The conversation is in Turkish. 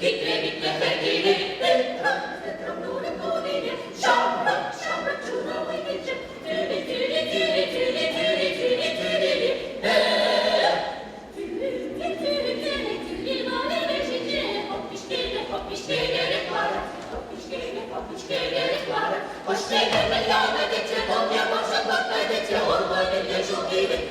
Vikle, vikle, hegiri, vetram, nuri, şamrak, çuna, uyuyacak. Tüli, vale, veşici, hop işte, gerek var. Hop işte, gerek var. Hoş geldin, meyana getir, bol yapar, şapak, getir, olma, bir yaşam gibi.